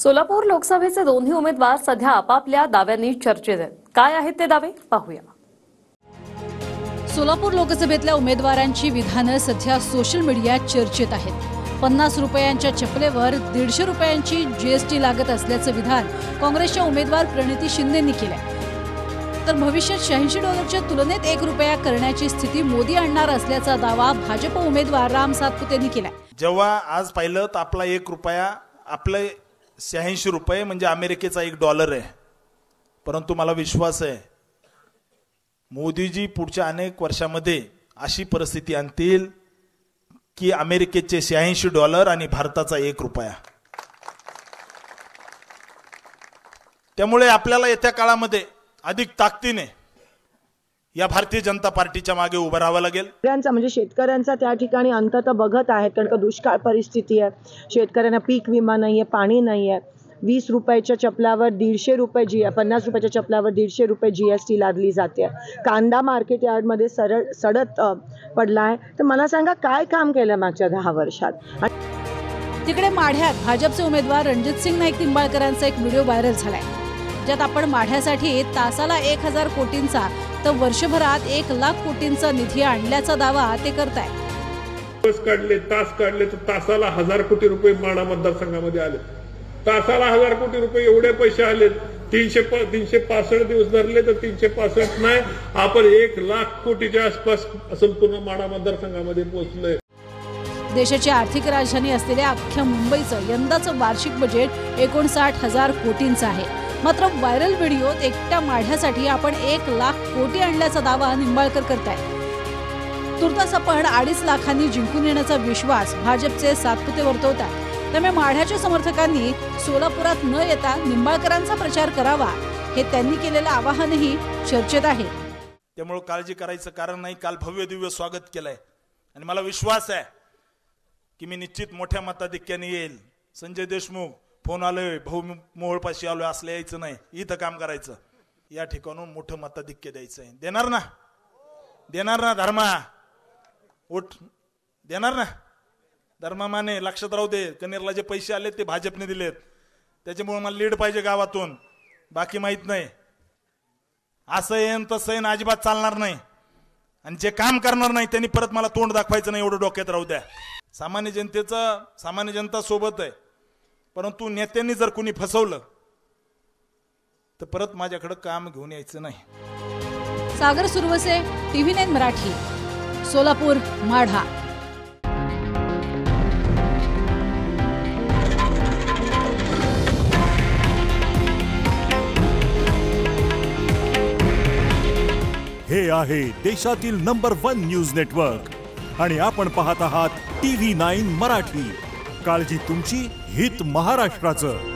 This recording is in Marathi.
सोलापूर लोकसभेचे दोन्ही उमेदवार सध्या आपापल्या दाव्यांनी चर्चेत आहेत. काय आहेत ते दावे पाहूया. सोलापूर लोकसभेतल्या उमेदवारांची विधानं सध्या सोशल मीडियात चर्चेत आहेत. 50 रुपयांच्या चपलेवर 150 रुपयांची जीएसटी लागत असल्याचं विधान काँग्रेसच्या उमेदवार प्रणिती शिंदेंनी केलंय. तर भविष्यात $86च्या तुलनेत 1 रुपया करण्याची स्थिती मोदी आणणार असल्याचा दावा भाजप उमेदवार राम सातपुतेंनी केलाय. जेव्हा आज पाहिलं तर आपला 1 रुपया आपले 86 रुपये म्हणजे अमेरिकेचा $1 आहे. परंतु मला विश्वास आहे मोदीजी पुढच्या अनेक वर्षांमध्ये अशी परिस्थिती आणतील की अमेरिकेचे $86 आणि भारताचा 1 रुपया. त्यामुळे आपल्याला येत्या काळामध्ये अधिक ताकदीने या भारतीय जनता पार्टीच्या मागे उभं राहावं लागेल. म्हणजे शेतकऱ्यांचा त्या ठिकाणी अंततः बघत आहेत, कारण का दुष्काळ परिस्थिती आहे. शेतकऱ्यांना पीक विमा नाही आहे, पाणी नाही आहे. 20 रुपयाच्या चपलावर 150 रुपये 50 रुपयाच्या चपलावर 150 रुपये जीएसटी लादली जाते. कांदा मार्केट यार्डमध्ये सडत पडला आहे. तर मला सांगा काय काम केलं मागच्या 10 वर्षात. तिकडे माढ्यात भाजपचे उमेदवार रणजितसिंग नाईक निंबाळकरांचा एक व्हिडिओ व्हायरल झालाय, ज्यात आपण माढ्यासाठी तासाला 1000 कोटींचा तर वर्षभरात 1 लाख कोटींचा निधी आणल्याचा दावा ते करताय. तास काढले तर तासाला 1000 कोटी रुपये माढा मतदारसंघामध्ये आले. तासाला 1000 कोटी रुपये एवढे पैसे आले. 365 दिवस धरले तर 365 नाही, आपण 1 लाख कोटीच्या आसपास संपूर्ण माढा मतदारसंघामध्ये पोहोचलोय. देशाची आर्थिक राजधानी असलेल्या अख्ख्या मुंबईचं यंदाचं वार्षिक बजेट 59,000 कोटींचं आहे. मात्र व्हायरल व्हिडिओत एकट्या माढ्यासाठी आपण 1 लाख कोटी आणल्याचा दावा निंबाळकर करताय. तुर्तास आपण 2.5 लाखांनी जिंकून येण्याचा विश्वास भाजपचे सातपुते वर्तवतात. त्यामुळे माढ्याच्या समर्थकांनी सोलापुरात न येता निंबाळकरांचा प्रचार करावा हे त्यांनी केलेलं आवाहनही चर्चेत आहे. त्यामुळे काळजी करायचं कारण नाही. काल भव्य दिव्य स्वागत केलंय आणि मला विश्वास आहे की मी निश्चित मोठ्या मताधिक्याने येईल. संजय देशमुख फोन आलोय, भाऊ मोहोळपाशी आलोय असलं यायचं नाही, इथं काम करायचं. या ठिकाणून मोठं मताधिक्य द्यायचंय. देणार ना? देणार ना? धर्मा उठ देणार ना? धर्मा माने लक्षात राहू दे, कनेरला जे पैसे आले ते भाजपने दिलेत. त्याच्यामुळे मला लीड पाहिजे गावातून, बाकी माहित नाही. असं येईन तसं येईन अजिबात चालणार नाही. आणि जे काम करणार नाही त्यांनी परत मला तोंड दाखवायचं नाही, एवढं डोक्यात राहू द्या. सामान्य जनता सोबत आहे, परंतु नेत्यांनी जर कुणी फसवलं तर परत माझ्याकडे काम घेऊन यायचं नाही. सागर सुरवसे, TV9 मराठी, सोलापूर माढा. हे आहे देशातील नंबर 1 न्यूज नेटवर्क आणि आपण पाहत आहात TV9 मराठी. काळजी तुमची, हित महाराष्ट्राचं.